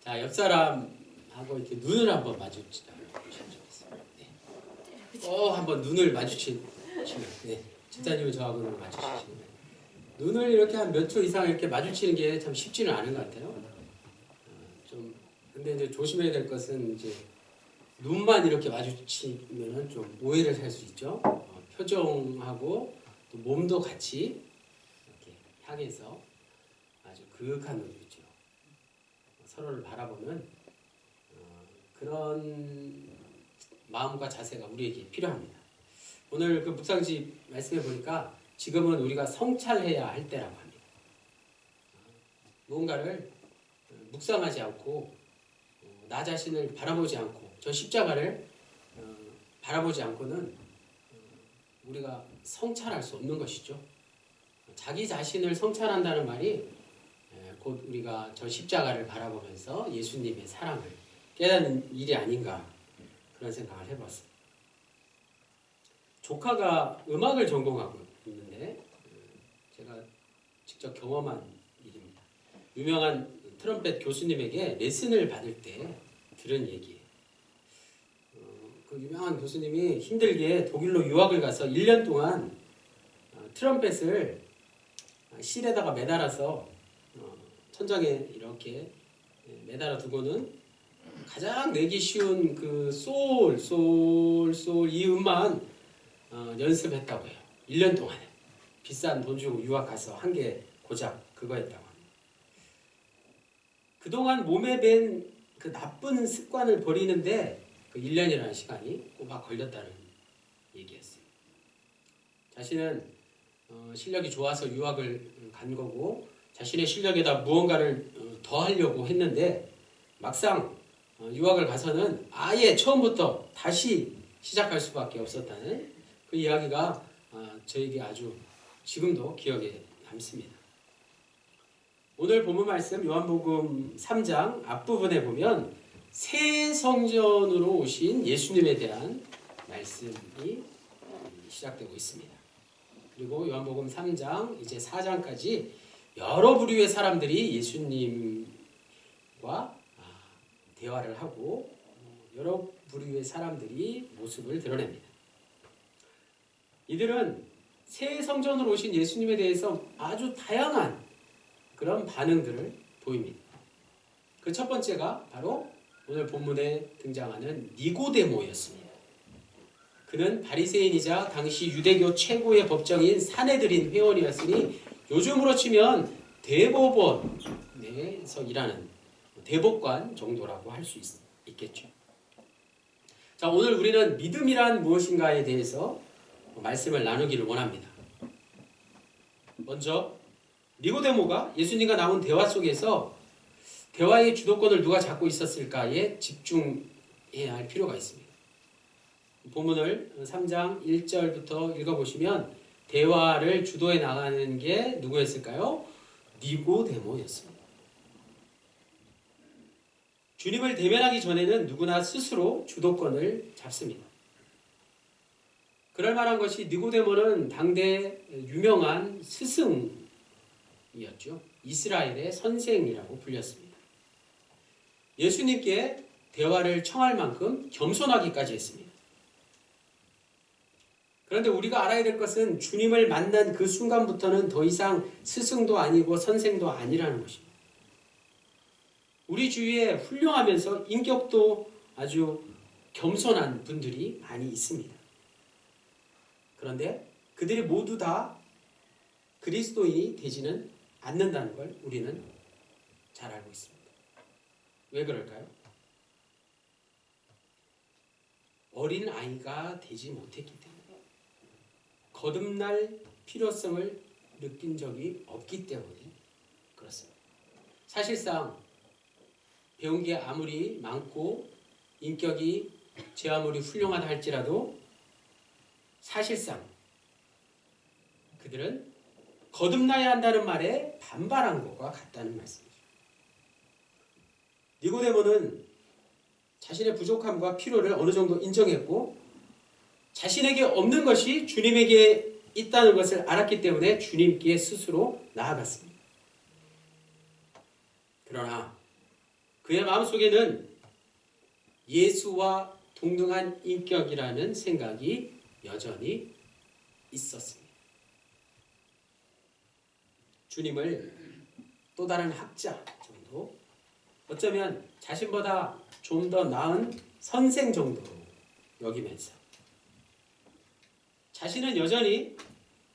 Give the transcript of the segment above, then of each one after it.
자, 옆 사람하고 이렇게 눈을 한번 마주치시면 좋겠습니다. 네. 한번 눈을 마주치시면, 네. 집사님은 저하고 눈을 마주치시면, 눈을 이렇게 한 몇 초 이상 이렇게 마주치는 게 참 쉽지는 않은 것 같아요. 근데 이제 조심해야 될 것은 이제 눈만 이렇게 마주치면은 좀 오해를 살 수 있죠. 표정하고 또 몸도 같이 이렇게 향해서 아주 그윽한 눈이죠. 서로를 바라보는 그런 마음과 자세가 우리에게 필요합니다. 오늘 그 묵상집 말씀해 보니까 지금은 우리가 성찰해야 할 때라고 합니다. 무언가를 묵상하지 않고 나 자신을 바라보지 않고 저 십자가를 바라보지 않고는 우리가 성찰할 수 없는 것이죠. 자기 자신을 성찰한다는 말이 곧 우리가 저 십자가를 바라보면서 예수님의 사랑을 깨닫는 일이 아닌가 그런 생각을 해봤습니다. 조카가 음악을 전공하고 있는데 제가 직접 경험한 일입니다. 유명한 트럼펫 교수님에게 레슨을 받을 때 들은 얘기예요. 그 유명한 교수님이 힘들게 독일로 유학을 가서 1년 동안 트럼펫을 실에다가 매달아서 천장에 이렇게 매달아 두고는 가장 내기 쉬운 그 솔 이 음만 연습했다고 해요. 1년 동안에. 비싼 돈 주고 유학 가서 한 게 고작 그거 했다고 합니다. 그동안 몸에 밴 그 나쁜 습관을 버리는데 그 1년이라는 시간이 꼬박 걸렸다는 얘기였어요. 자신은 실력이 좋아서 유학을 간 거고 자신의 실력에다 무언가를 더 하려고 했는데 막상 유학을 가서는 아예 처음부터 다시 시작할 수밖에 없었다는 그 이야기가 저에게 아주 지금도 기억에 남습니다. 오늘 본문 말씀 요한복음 3장 앞부분에 보면 새 성전으로 오신 예수님에 대한 말씀이 시작되고 있습니다. 그리고 요한복음 3장 이제 4장까지 여러 부류의 사람들이 예수님과 대화를 하고 여러 부류의 사람들이 모습을 드러냅니다. 이들은 새 성전으로 오신 예수님에 대해서 아주 다양한 그런 반응들을 보입니다. 그 첫 번째가 바로 오늘 본문에 등장하는 니고데모였습니다. 그는 바리새인이자 당시 유대교 최고의 법정인 산헤드린 회원이었으니 요즘으로 치면 대법원에서 일하는 대법관 정도라고 할 수 있겠죠. 자, 오늘 우리는 믿음이란 무엇인가에 대해서 말씀을 나누기를 원합니다. 먼저 니고데모가 예수님과 나눈 대화 속에서 대화의 주도권을 누가 잡고 있었을까에 집중해야 할 필요가 있습니다. 본문을 3장 1절부터 읽어보시면 대화를 주도해 나가는 게 누구였을까요? 니고데모였습니다. 주님을 대면하기 전에는 누구나 스스로 주도권을 잡습니다. 그럴 만한 것이 니고데모는 당대 유명한 스승이었죠. 이스라엘의 선생이라고 불렸습니다. 예수님께 대화를 청할 만큼 겸손하기까지 했습니다. 그런데 우리가 알아야 될 것은 주님을 만난 그 순간부터는 더 이상 스승도 아니고 선생도 아니라는 것입니다. 우리 주위에 훌륭하면서 인격도 아주 겸손한 분들이 많이 있습니다. 그런데 그들이 모두 다 그리스도인이 되지는 않는다는 걸 우리는 잘 알고 있습니다. 왜 그럴까요? 어린 아이가 되지 못했기 때문에, 거듭날 필요성을 느낀 적이 없기 때문에 그렇습니다. 사실상 배운 게 아무리 많고 인격이 제 아무리 훌륭하다 할지라도 사실상 그들은 거듭나야 한다는 말에 반발한 것과 같다는 말씀이죠. 니고데모는 자신의 부족함과 필요를 어느 정도 인정했고 자신에게 없는 것이 주님에게 있다는 것을 알았기 때문에 주님께 스스로 나아갔습니다. 그러나 그의 마음속에는 예수와 동등한 인격이라는 생각이 여전히 있었습니다. 주님을 또 다른 학자 정도, 어쩌면 자신보다 좀 더 나은 선생 정도로 여기면서 자신은 여전히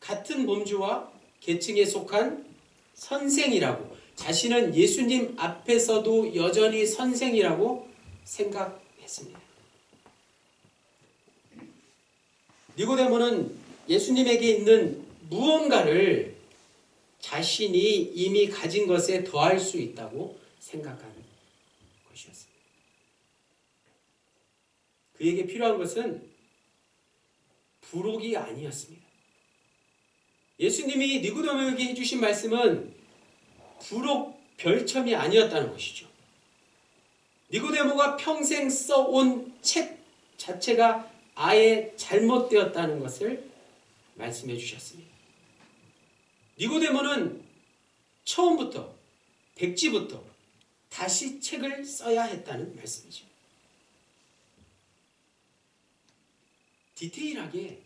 같은 범주와 계층에 속한 선생이라고, 자신은 예수님 앞에서도 여전히 선생이라고 생각했습니다. 니고데모는 예수님에게 있는 무언가를 자신이 이미 가진 것에 더할 수 있다고 생각하는 것이었습니다. 그에게 필요한 것은 부록이 아니었습니다. 예수님이 니고데모에게 해주신 말씀은 부록 별첨이 아니었다는 것이죠. 니고데모가 평생 써온 책 자체가 아예 잘못되었다는 것을 말씀해 주셨습니다. 니고데모는 처음부터 백지부터 다시 책을 써야 했다는 말씀이죠. 디테일하게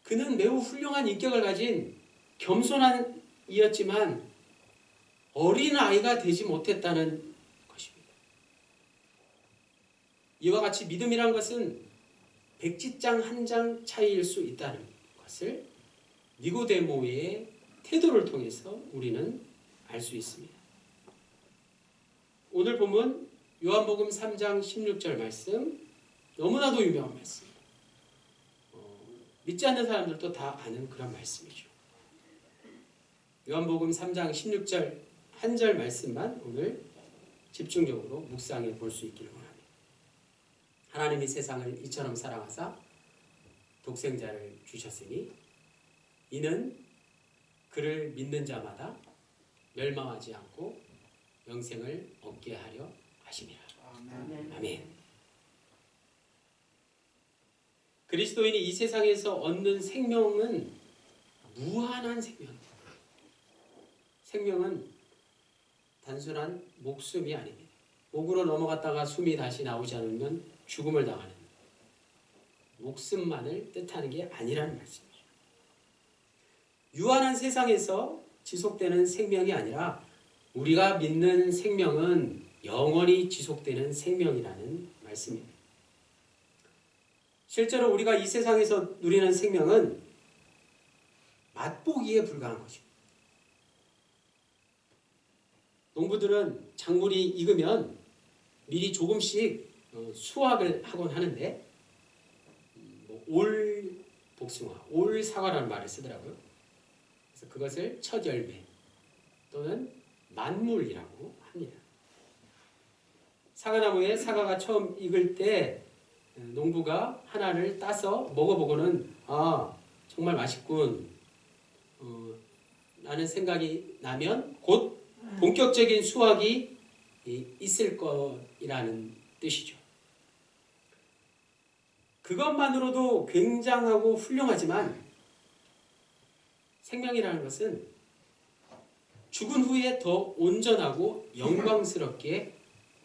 그는 매우 훌륭한 인격을 가진 겸손한 이였지만 어린아이가 되지 못했다는 것입니다. 이와 같이 믿음이란 것은 백지장 한 장 차이일 수 있다는 것을 니고데모의 태도를 통해서 우리는 알 수 있습니다. 오늘 본문 요한복음 3장 16절 말씀, 너무나도 유명한 말씀, 믿지 않는 사람들도 다 아는 그런 말씀이죠. 요한복음 3장 16절 한 절 말씀만 오늘 집중적으로 묵상해 볼 수 있기를 원합니다. 하나님이 세상을 이처럼 사랑하사 독생자를 주셨으니 이는 그를 믿는 자마다 멸망하지 않고 영생을 얻게 하려 하심이라. 아멘. 아멘. 그리스도인이 이 세상에서 얻는 생명은 무한한 생명입니다. 생명은 단순한 목숨이 아닙니다. 목으로 넘어갔다가 숨이 다시 나오지 않으면 죽음을 당하는 목숨만을 뜻하는 게 아니라는 말씀이죠. 유한한 세상에서 지속되는 생명이 아니라 우리가 믿는 생명은 영원히 지속되는 생명이라는 말씀입니다. 실제로 우리가 이 세상에서 누리는 생명은 맛보기에 불과한 것입니다. 농부들은 작물이 익으면 미리 조금씩 수확을 하곤 하는데 올 복숭아, 올 사과라는 말을 쓰더라고요. 그래서 그것을 첫 열매 또는 만물이라고 합니다. 사과나무에 사과가 처음 익을 때 농부가 하나를 따서 먹어보고는 정말 맛있군 라는 생각이 나면 곧 본격적인 수확이 있을 거라는 뜻이죠. 그것만으로도 굉장하고 훌륭하지만 생명이라는 것은 죽은 후에 더 온전하고 영광스럽게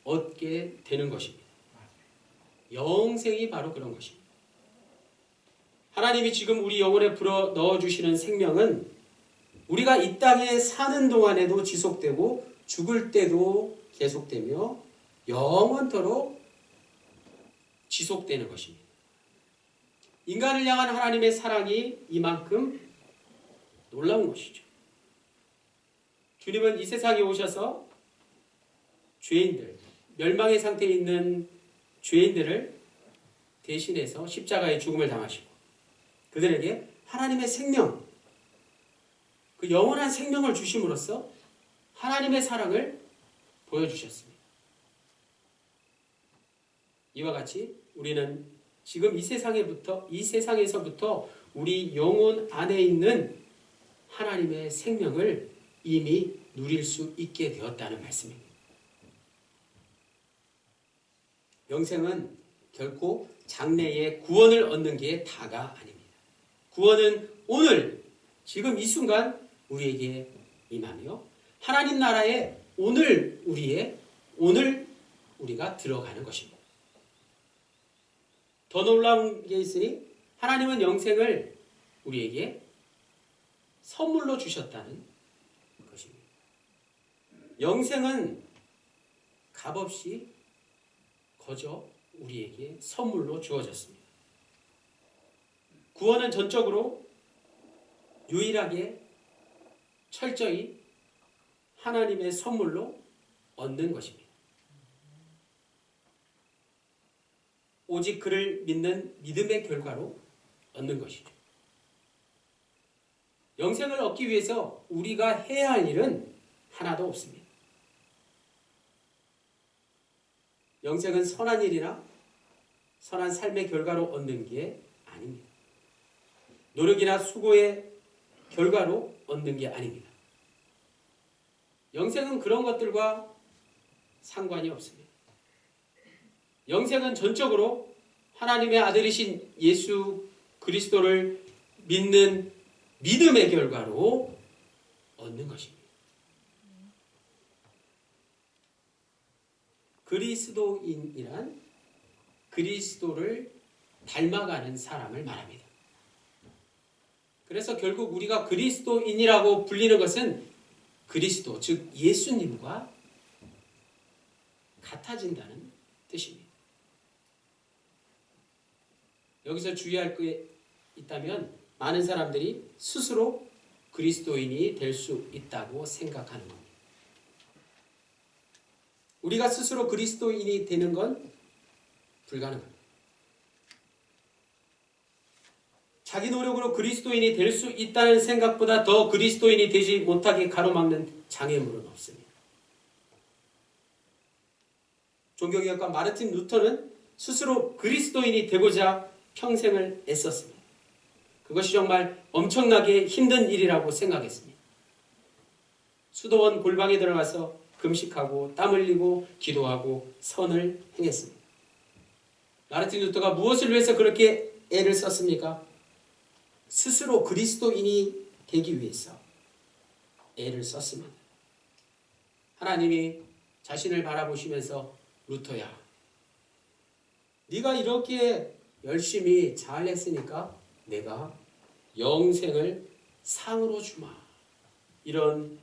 얻게 되는 것입니다. 영생이 바로 그런 것입니다. 하나님이 지금 우리 영혼에 불어 넣어주시는 생명은 우리가 이 땅에 사는 동안에도 지속되고 죽을 때도 계속되며 영원토록 지속되는 것입니다. 인간을 향한 하나님의 사랑이 이만큼 놀라운 것이죠. 주님은 이 세상에 오셔서 죄인들, 멸망의 상태에 있는 죄인들을 대신해서 십자가의 죽음을 당하시고 그들에게 하나님의 생명, 그 영원한 생명을 주심으로써 하나님의 사랑을 보여주셨습니다. 이와 같이 우리는 지금 이 세상에서부터 우리 영혼 안에 있는 하나님의 생명을 이미 누릴 수 있게 되었다는 말씀입니다. 영생은 결코 장래에 구원을 얻는 게 다가 아닙니다. 구원은 오늘, 지금 이 순간 우리에게 임하며 하나님 나라에 오늘 우리의 오늘 우리가 들어가는 것입니다. 더 놀라운 게 있으니 하나님은 영생을 우리에게 선물로 주셨다는 것입니다. 영생은 값없이 거저 우리에게 선물로 주어졌습니다. 구원은 전적으로 유일하게 철저히 하나님의 선물로 얻는 것입니다. 오직 그를 믿는 믿음의 결과로 얻는 것이죠. 영생을 얻기 위해서 우리가 해야 할 일은 하나도 없습니다. 영생은 선한 일이나 선한 삶의 결과로 얻는 게 아닙니다. 노력이나 수고의 결과로 얻는 게 아닙니다. 영생은 그런 것들과 상관이 없습니다. 영생은 전적으로 하나님의 아들이신 예수 그리스도를 믿는 믿음의 결과로 얻는 것입니다. 그리스도인이란 그리스도를 닮아가는 사람을 말합니다. 그래서 결국 우리가 그리스도인이라고 불리는 것은 그리스도, 즉 예수님과 같아진다는 뜻입니다. 여기서 주의할 게 있다면 많은 사람들이 스스로 그리스도인이 될 수 있다고 생각하는 겁니다. 우리가 스스로 그리스도인이 되는 건 불가능합니다. 자기 노력으로 그리스도인이 될 수 있다는 생각보다 더 그리스도인이 되지 못하게 가로막는 장애물은 없습니다. 종교개혁가 마르틴 루터는 스스로 그리스도인이 되고자 평생을 애썼습니다. 그것이 정말 엄청나게 힘든 일이라고 생각했습니다. 수도원 골방에 들어가서 금식하고 땀 흘리고 기도하고 선을 행했습니다. 마르틴 루터가 무엇을 위해서 그렇게 애를 썼습니까? 스스로 그리스도인이 되기 위해서 애를 썼습니다. 하나님이 자신을 바라보시면서 루터야, 네가 이렇게 열심히 잘했으니까 내가 영생을 상으로 주마. 이런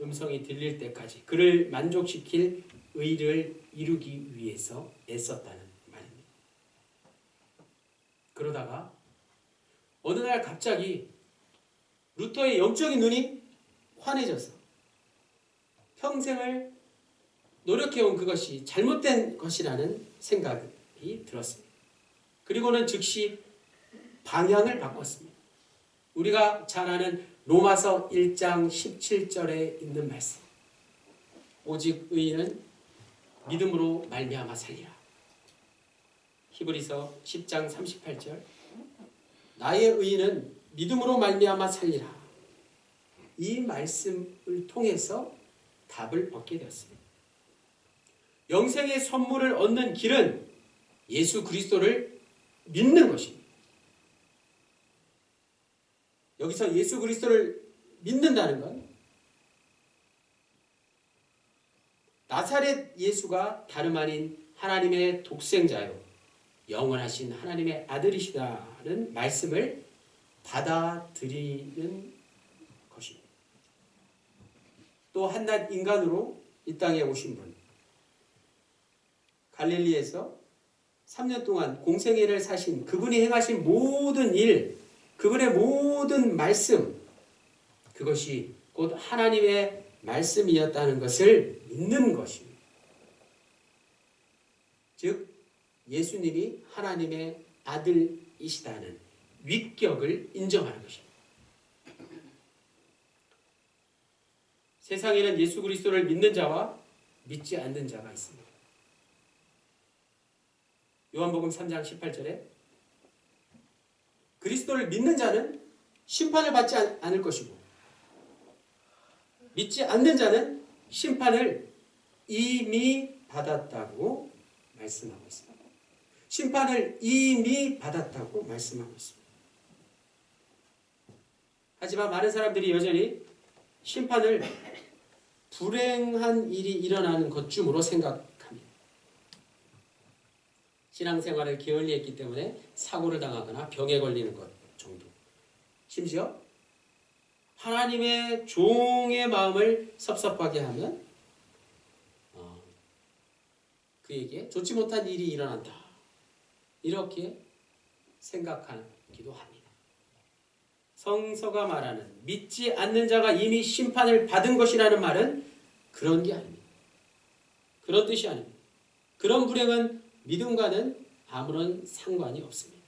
음성이 들릴 때까지 그를 만족시킬 의를 이루기 위해서 애썼다는 말입니다. 그러다가 어느 날 갑자기 루터의 영적인 눈이 환해져서 평생을 노력해온 그것이 잘못된 것이라는 생각이 들었습니다. 그리고는 즉시 방향을 바꿨습니다. 우리가 잘 아는 로마서 1장 17절에 있는 말씀. 오직 의인은 믿음으로 말미암아 살리라. 히브리서 10장 38절. 나의 의인은 믿음으로 말미암아 살리라. 이 말씀을 통해서 답을 얻게 되었습니다. 영생의 선물을 얻는 길은 예수 그리스도를 믿는 것입니다. 여기서 예수 그리스도를 믿는다는 건 나사렛 예수가 다름 아닌 하나님의 독생자요 영원하신 하나님의 아들이시다는 말씀을 받아들이는 것입니다. 또 한낱 인간으로 이 땅에 오신 분, 갈릴리에서 3년 동안 공생애를 사신 그분이 행하신 모든 일, 그분의 모든 말씀, 그것이 곧 하나님의 말씀이었다는 것을 믿는 것입니다. 즉 예수님이 하나님의 아들이시다는 위격을 인정하는 것입니다. 세상에는 예수 그리스도를 믿는 자와 믿지 않는 자가 있습니다. 요한복음 3장 18절에 그리스도를 믿는 자는 심판을 받지 않을 것이고 믿지 않는 자는 심판을 이미 받았다고 말씀하고 있습니다. 심판을 이미 받았다고 말씀하고 있습니다. 하지만 많은 사람들이 여전히 심판을 불행한 일이 일어나는 것쯤으로 생각합니다. 신앙생활을 게을리했기 때문에 사고를 당하거나 병에 걸리는 것 정도. 심지어 하나님의 종의 마음을 섭섭하게 하면 그에게 좋지 못한 일이 일어난다. 이렇게 생각하기도 합니다. 성서가 말하는 믿지 않는 자가 이미 심판을 받은 것이라는 말은 그런 게 아닙니다. 그런 뜻이 아닙니다. 그런 불행은 믿음과는 아무런 상관이 없습니다.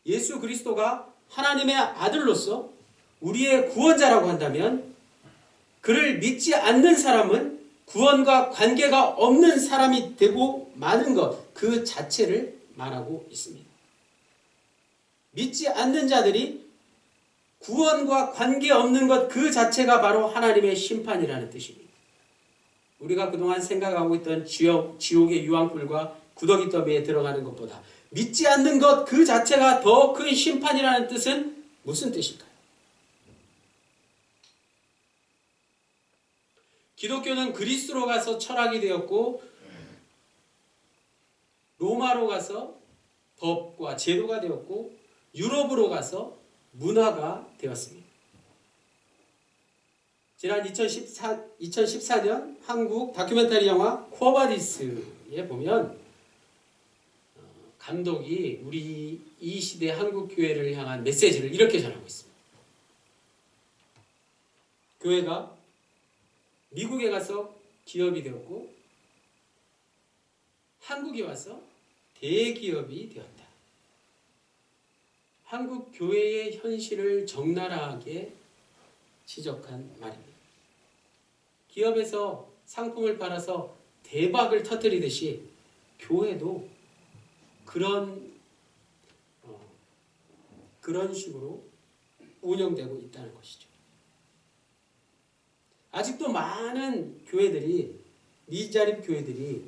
예수 그리스도가 하나님의 아들로서 우리의 구원자라고 한다면 그를 믿지 않는 사람은 구원과 관계가 없는 사람이 되고 마는 것 그 자체를 말하고 있습니다. 믿지 않는 자들이 구원과 관계없는 것 그 자체가 바로 하나님의 심판이라는 뜻입니다. 우리가 그동안 생각하고 있던 지옥의 유황불과 구더기 더미에 들어가는 것보다 믿지 않는 것 그 자체가 더 큰 심판이라는 뜻은 무슨 뜻일까요? 기독교는 그리스로 가서 철학이 되었고 로마로 가서 법과 제도가 되었고 유럽으로 가서 문화가 되었습니다. 지난 2014년 한국 다큐멘터리 영화 코어바디스에 보면 감독이 우리 이 시대 한국 교회를 향한 메시지를 이렇게 전하고 있습니다. 교회가 미국에 가서 기업이 되었고 한국에 와서 대기업이 되었다. 한국 교회의 현실을 적나라하게 지적한 말입니다. 기업에서 상품을 팔아서 대박을 터뜨리듯이 교회도 그런 식으로 운영되고 있다는 것이죠. 아직도 많은 교회들이 미자립 교회들이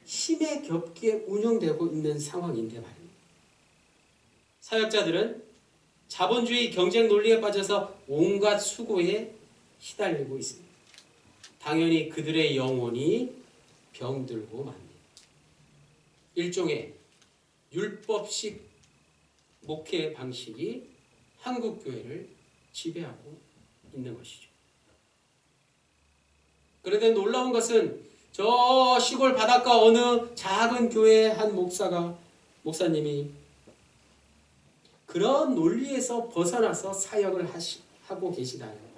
힘에 겹게 운영되고 있는 상황인데 말입니다. 사역자들은 자본주의 경쟁 논리에 빠져서 온갖 수고에 시달리고 있습니다. 당연히 그들의 영혼이 병들고 맙니다. 일종의 율법식 목회 방식이 한국 교회를 지배하고 있는 것이죠. 그런데 놀라운 것은 저 시골 바닷가 어느 작은 교회의 한 목사님이 그런 논리에서 벗어나서 사역을 하고 계시다는 것.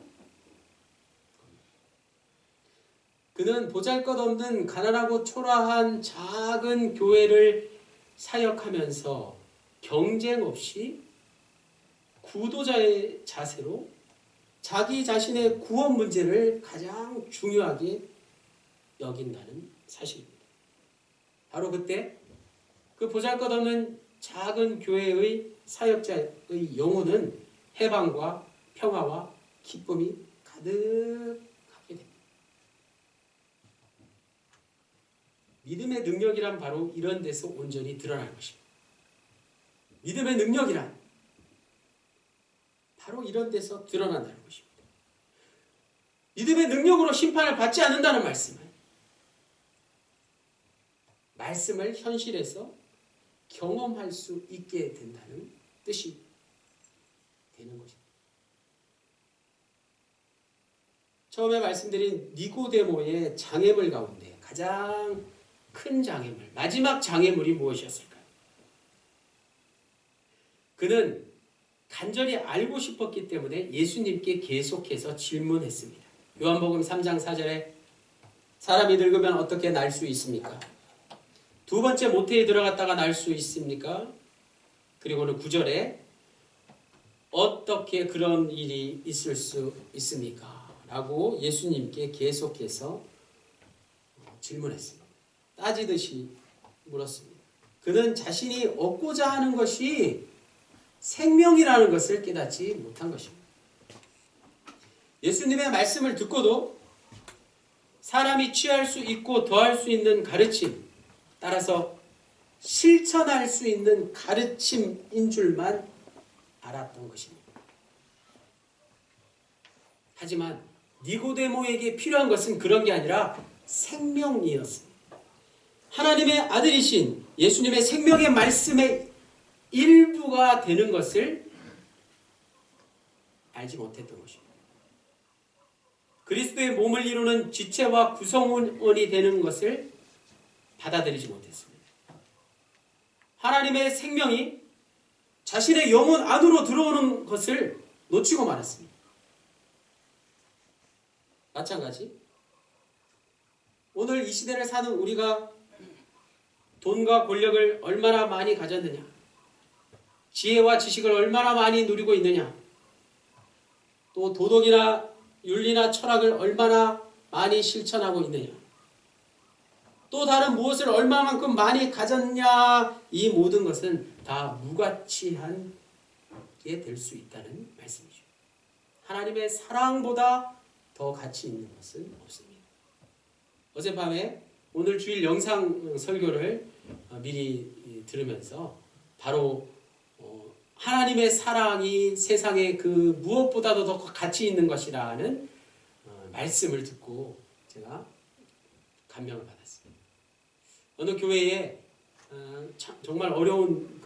그는 보잘것없는 가난하고 초라한 작은 교회를 사역하면서 경쟁 없이 구도자의 자세로 자기 자신의 구원 문제를 가장 중요하게 여긴다는 사실입니다. 바로 그때 그 보잘것없는 작은 교회의 사역자의 영혼은 해방과 평화와 기쁨이 가득하게 됩니다. 믿음의 능력이란 바로 이런 데서 온전히 드러나는 것입니다. 믿음의 능력이란 바로 이런 데서 드러난다는 것입니다. 믿음의 능력으로 심판을 받지 않는다는 말씀을 현실에서 경험할 수 있게 된다는 뜻이 되는 것입니다. 처음에 말씀드린 니고데모의 장애물 가운데 가장 큰 장애물, 마지막 장애물이 무엇이었을까요? 그는 간절히 알고 싶었기 때문에 예수님께 계속해서 질문했습니다. 요한복음 3장 4절에 사람이 늙으면 어떻게 날 수 있습니까? 두 번째 모태에 들어갔다가 날 수 있습니까? 그리고는 9절에 어떻게 그런 일이 있을 수 있습니까? 라고 예수님께 계속해서 질문했습니다. 따지듯이 물었습니다. 그는 자신이 얻고자 하는 것이 생명이라는 것을 깨닫지 못한 것입니다. 예수님의 말씀을 듣고도 사람이 취할 수 있고 더할 수 있는 가르침, 따라서 실천할 수 있는 가르침인 줄만 알았던 것입니다. 하지만 니고데모에게 필요한 것은 그런 게 아니라 생명이었습니다. 하나님의 아들이신 예수님의 생명의 말씀의 일부가 되는 것을 알지 못했던 것입니다. 그리스도의 몸을 이루는 지체와 구성원이 되는 것을 받아들이지 못했습니다. 하나님의 생명이 자신의 영혼 안으로 들어오는 것을 놓치고 말았습니다. 마찬가지 오늘 이 시대를 사는 우리가 돈과 권력을 얼마나 많이 가졌느냐, 지혜와 지식을 얼마나 많이 누리고 있느냐, 또 도덕이나 윤리나 철학을 얼마나 많이 실천하고 있느냐, 또 다른 무엇을 얼마만큼 많이 가졌냐, 이 모든 것은 다 무가치한 게 될 수 있다는 말씀이죠. 하나님의 사랑보다 더 가치 있는 것은 없습니다. 어젯밤에 오늘 주일 영상 설교를 미리 들으면서 바로 하나님의 사랑이 세상에 그 무엇보다도 더 가치 있는 것이라는 말씀을 듣고 제가 감명을 받았습니다. 어느 교회에 정말 어려운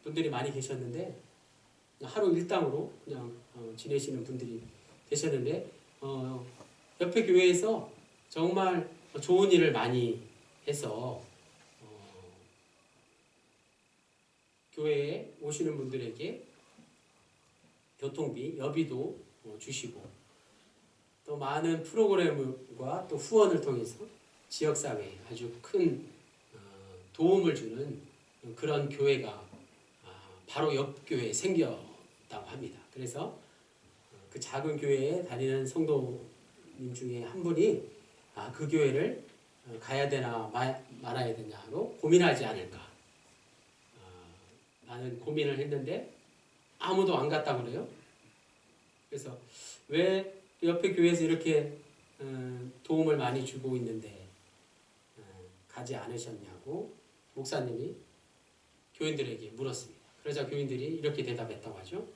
분들이 많이 계셨는데 하루 일당으로 그냥 지내시는 분들이 계셨는데 옆에 교회에서 정말 좋은 일을 많이 해서 교회에 오시는 분들에게 교통비, 여비도 주시고 또 많은 프로그램과 또 후원을 통해서 지역사회에 아주 큰 도움을 주는 그런 교회가 바로 옆 교회에 생겼다고 합니다. 그래서 그 작은 교회에 다니는 성도님 중에 한 분이 그 교회를 가야 되나 말아야 되냐로 고민하지 않을까 라는 고민을 했는데 아무도 안 갔다고 그래요. 그래서 왜 옆에 교회에서 이렇게 도움을 많이 주고 있는데 가지 않으셨냐고 목사님이 교인들에게 물었습니다. 그러자 교인들이 이렇게 대답했다고 하죠.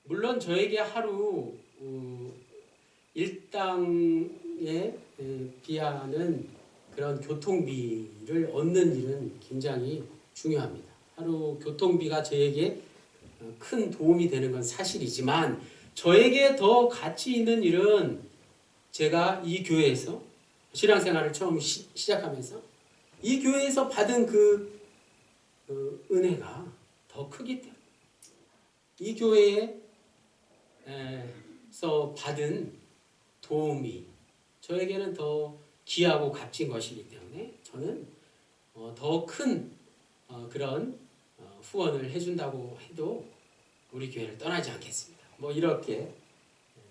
물론 저에게 하루 일당에 비하는 그런 교통비를 얻는 일은 굉장히 중요합니다. 하루 교통비가 저에게 큰 도움이 되는 건 사실이지만 저에게 더 가치 있는 일은 제가 이 교회에서 신앙생활을 처음 시작하면서 이 교회에서 받은 그 은혜가 더 크기 때문에 이 교회에서 받은 도움이 저에게는 더 귀하고 값진 것이기 때문에 저는 더 큰 그런 후원을 해준다고 해도 우리 교회를 떠나지 않겠습니다. 뭐 이렇게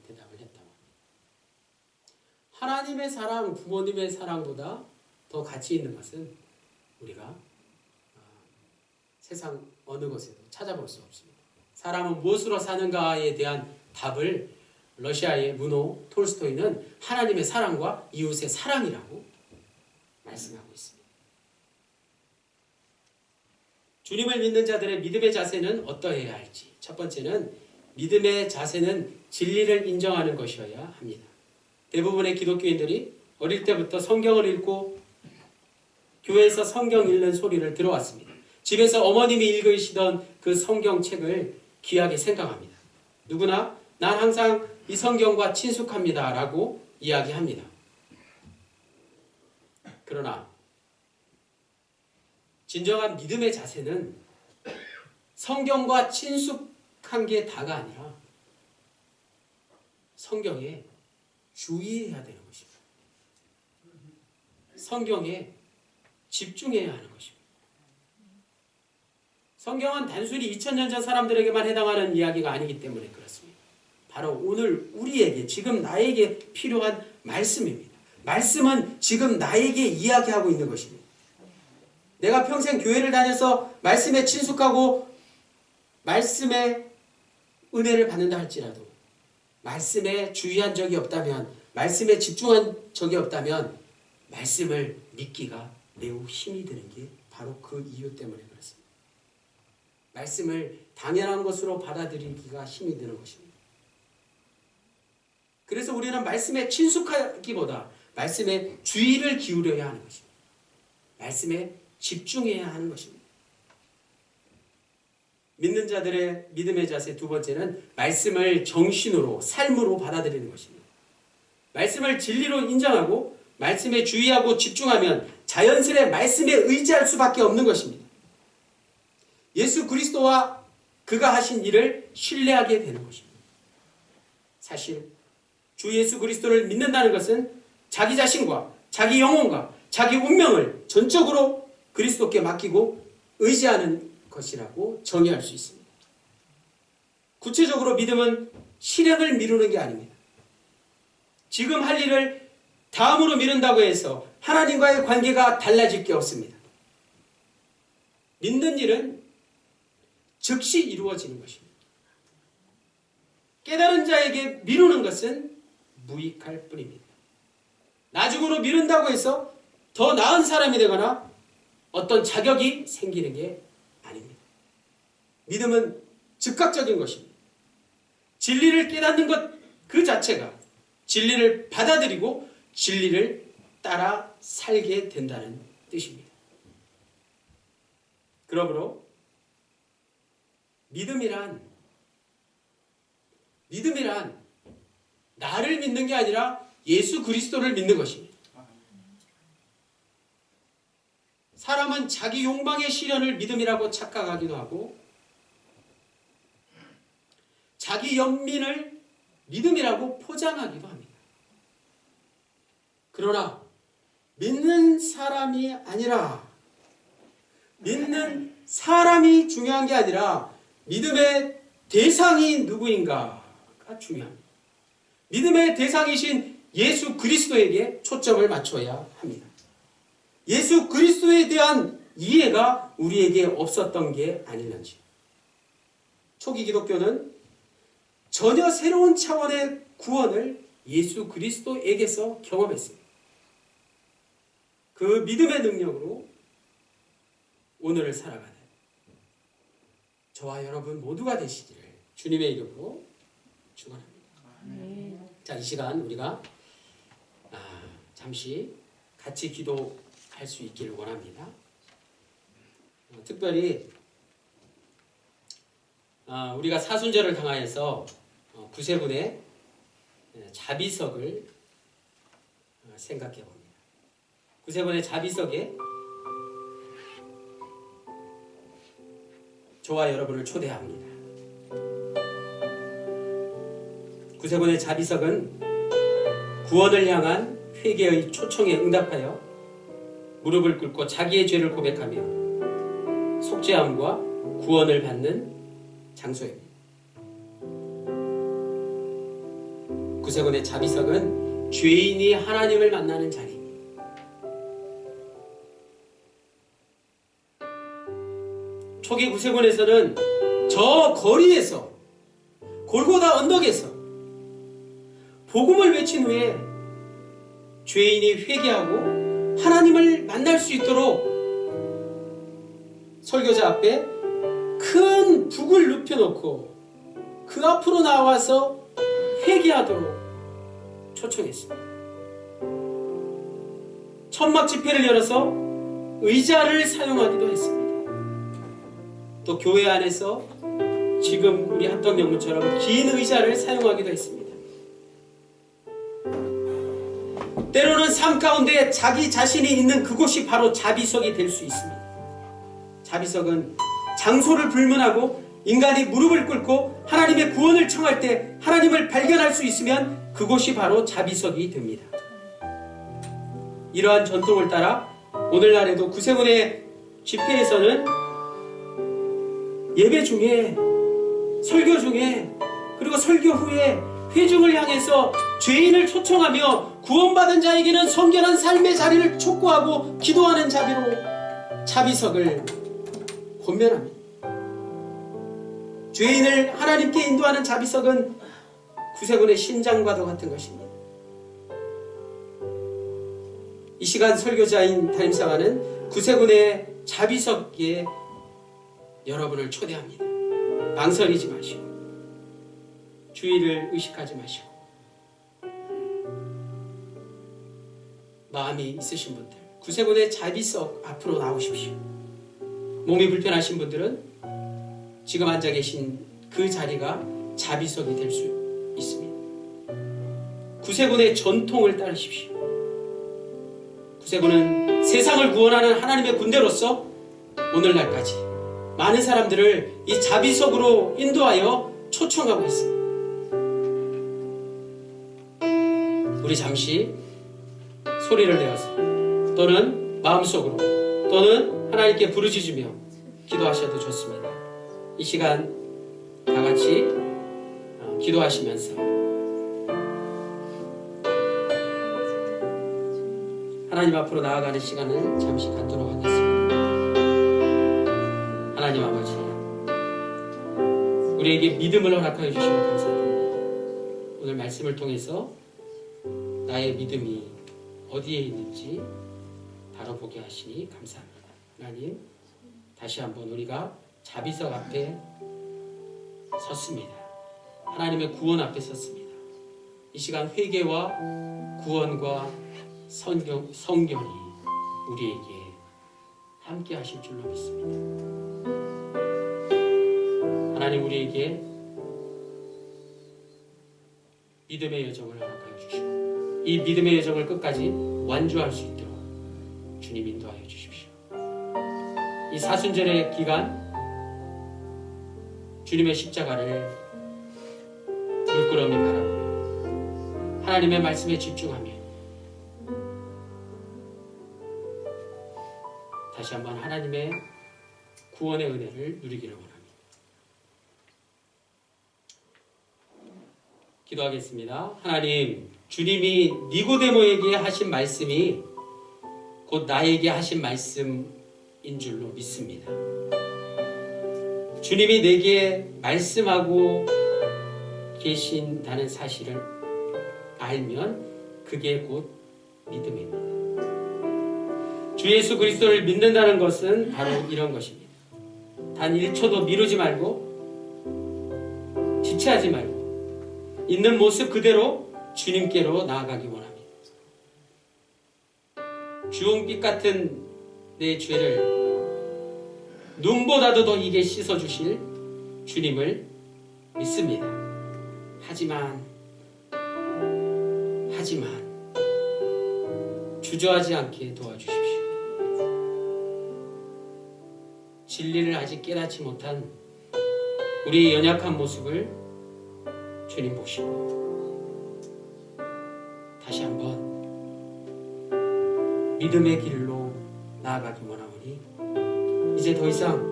대답을 했다고 합니다. 하나님의 사랑, 부모님의 사랑보다 더 가치 있는 것은 우리가 세상 어느 곳에도 찾아볼 수 없습니다. 사람은 무엇으로 사는가에 대한 답을 러시아의 문호 톨스토이는 하나님의 사랑과 이웃의 사랑이라고 말씀하고 있습니다. 주님을 믿는 자들의 믿음의 자세는 어떠해야 할지. 첫 번째는 믿음의 자세는 진리를 인정하는 것이어야 합니다. 대부분의 기독교인들이 어릴 때부터 성경을 읽고 교회에서 성경 읽는 소리를 들어왔습니다. 집에서 어머님이 읽으시던 그 성경책을 귀하게 생각합니다. 누구나 난 항상 이 성경과 친숙합니다 라고 이야기합니다. 그러나 진정한 믿음의 자세는 성경과 친숙한 게 다가 아니라 성경에 주의해야 되는 것입니다. 성경에 집중해야 하는 것입니다. 성경은 단순히 2000년 전 사람들에게만 해당하는 이야기가 아니기 때문에 그렇습니다. 바로 오늘 우리에게, 지금 나에게 필요한 말씀입니다. 말씀은 지금 나에게 이야기하고 있는 것입니다. 내가 평생 교회를 다녀서 말씀에 친숙하고 말씀의 은혜를 받는다 할지라도 말씀에 주의한 적이 없다면, 말씀에 집중한 적이 없다면 말씀을 믿기가 매우 힘이 드는 게 바로 그 이유 때문에 그렇습니다. 말씀을 당연한 것으로 받아들이기가 힘이 드는 것입니다. 그래서 우리는 말씀에 친숙하기보다 말씀에 주의를 기울여야 하는 것입니다. 말씀에 집중해야 하는 것입니다. 믿는 자들의 믿음의 자세 두 번째는 말씀을 정신으로, 삶으로 받아들이는 것입니다. 말씀을 진리로 인정하고 말씀에 주의하고 집중하면 자연스레 말씀에 의지할 수밖에 없는 것입니다. 예수 그리스도와 그가 하신 일을 신뢰하게 되는 것입니다. 사실 주 예수 그리스도를 믿는다는 것은 자기 자신과 자기 영혼과 자기 운명을 전적으로 그리스도께 맡기고 의지하는 것이라고 정의할 수 있습니다. 구체적으로 믿음은 실행을 미루는 게 아닙니다. 지금 할 일을 다음으로 미룬다고 해서 하나님과의 관계가 달라질 게 없습니다. 믿는 일은 즉시 이루어지는 것입니다. 깨달은 자에게 미루는 것은 무익할 뿐입니다. 나중으로 미룬다고 해서 더 나은 사람이 되거나 어떤 자격이 생기는 게 아닙니다. 믿음은 즉각적인 것입니다. 진리를 깨닫는 것 그 자체가 진리를 받아들이고 진리를 따라 살게 된다는 뜻입니다. 그러므로 믿음이란 나를 믿는 게 아니라 예수 그리스도를 믿는 것입니다. 사람은 자기 욕망의 실현을 믿음이라고 착각하기도 하고 자기 연민을 믿음이라고 포장하기도 합니다. 그러나 믿는 사람이 아니라 믿는 사람이 중요한 게 아니라 믿음의 대상이 누구인가가 중요합니다. 믿음의 대상이신 예수 그리스도에게 초점을 맞춰야 합니다. 예수 그리스도에 대한 이해가 우리에게 없었던 게 아닐런지. 초기 기독교는 전혀 새로운 차원의 구원을 예수 그리스도에게서 경험했습니다. 그 믿음의 능력으로 오늘을 살아가는 저와 여러분 모두가 되시기를 주님의 이름으로 축원합니다. 자, 이 시간 우리가 잠시 같이 기도할 수 있기를 원합니다. 특별히 우리가 사순절을 당하여서 구세군의 자비석을 생각해 봅니다. 구세군의 자비석에 저와 여러분을 초대합니다. 구세군의 자비석은 구원을 향한 회개의 초청에 응답하여 무릎을 꿇고 자기의 죄를 고백하며 속죄함과 구원을 받는 장소입니다. 구세군의 자비석은 죄인이 하나님을 만나는 자리입니다. 초기 구세군에서는 저 거리에서 골고다 언덕에서 복음을 외친 후에 죄인이 회개하고 하나님을 만날 수 있도록 설교자 앞에 큰 북을 눕혀놓고 그 앞으로 나와서 회개하도록 초청했습니다. 천막 집회를 열어서 의자를 사용하기도 했습니다. 또 교회 안에서 지금 우리 합덕영문처럼 긴 의자를 사용하기도 했습니다. 때로는 삶 가운데 자기 자신이 있는 그곳이 바로 자비석이 될 수 있습니다. 자비석은 장소를 불문하고 인간이 무릎을 꿇고 하나님의 구원을 청할 때 하나님을 발견할 수 있으면 그곳이 바로 자비석이 됩니다. 이러한 전통을 따라 오늘날에도 구세군의 집회에서는 예배 중에, 설교 중에, 그리고 설교 후에 회중을 향해서 죄인을 초청하며 구원받은 자에게는 성결한 삶의 자리를 촉구하고 기도하는 자비로 자비석을 권면합니다. 죄인을 하나님께 인도하는 자비석은 구세군의 심장과도 같은 것입니다. 이 시간 설교자인 담임사관은 구세군의 자비석에 여러분을 초대합니다. 망설이지 마시고 주의를 의식하지 마시고 마음이 있으신 분들 구세군의 자비석 앞으로 나오십시오. 몸이 불편하신 분들은 지금 앉아 계신 그 자리가 자비석이 될 수 있습니다. 구세군의 전통을 따르십시오. 구세군은 세상을 구원하는 하나님의 군대로서 오늘날까지 많은 사람들을 이 자비석으로 인도하여 초청하고 있습니다. 우리 잠시 소리를 내어서 또는 마음속으로 또는 하나님께 부르짖으며 기도하셔도 좋습니다. 이 시간 다 같이 기도하시면서 하나님 앞으로 나아가는 시간을 잠시 갖도록 하겠습니다. 하나님 아버지, 우리에게 믿음을 허락하여 주시면 감사드립니다. 오늘 말씀을 통해서 나의 믿음이 어디에 있는지 바로 보게 하시니 감사합니다. 하나님, 다시 한번 우리가 자비석 앞에 섰습니다. 하나님의 구원 앞에 섰습니다. 이 시간 회개와 구원과 성경이 우리에게 함께 하실 줄로 믿습니다. 하나님, 우리에게 믿음의 여정을 허락하여 주시고 이 믿음의 여정을 끝까지 완주할 수 있도록 주님 인도하여 주십시오. 이 사순절의 기간 주님의 십자가를 물끄러미 바라보며 하나님의 말씀에 집중하며 다시 한번 하나님의 구원의 은혜를 누리기를 원합니다. 기도하겠습니다. 하나님, 주님이 니고데모에게 하신 말씀이 곧 나에게 하신 말씀인 줄로 믿습니다. 주님이 내게 말씀하고 계신다는 사실을 알면 그게 곧 믿음입니다. 주 예수 그리스도를 믿는다는 것은 바로 이런 것입니다. 단 1초도 미루지 말고 지체하지 말고 있는 모습 그대로 주님께로 나아가기 원합니다. 주홍빛 같은 내 죄를 눈보다도 더 이게 씻어주실 주님을 믿습니다. 하지만 주저하지 않게 도와주십시오. 진리를 아직 깨닫지 못한 우리의 연약한 모습을 주님 보시고 다시 한번 믿음의 길로 나아가기 원하오니 이제 더 이상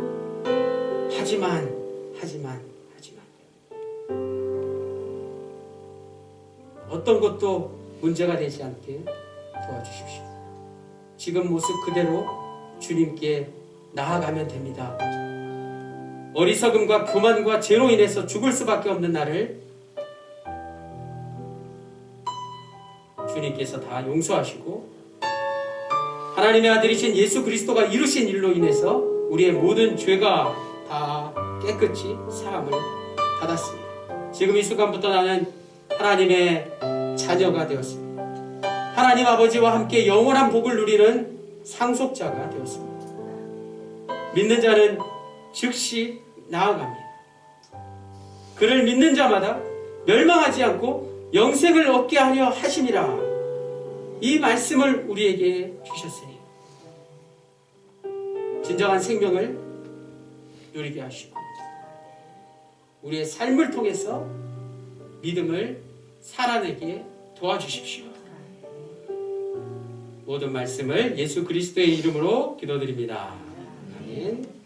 하지만 어떤 것도 문제가 되지 않게 도와주십시오. 지금 모습 그대로 주님께 나아가면 됩니다. 어리석음과 교만과 죄로 인해서 죽을 수밖에 없는 나를 주님께서 다 용서하시고 하나님의 아들이신 예수 그리스도가 이루신 일로 인해서 우리의 모든 죄가 다 깨끗이 사함을 받았습니다. 지금 이 순간부터 나는 하나님의 자녀가 되었습니다. 하나님 아버지와 함께 영원한 복을 누리는 상속자가 되었습니다. 믿는 자는 즉시 나아갑니다. 그를 믿는 자마다 멸망하지 않고 영생을 얻게 하려 하심이라. 이 말씀을 우리에게 주셨으니 진정한 생명을 누리게 하시고 우리의 삶을 통해서 믿음을 살아내게 도와주십시오. 모든 말씀을 예수 그리스도의 이름으로 기도드립니다. 아멘.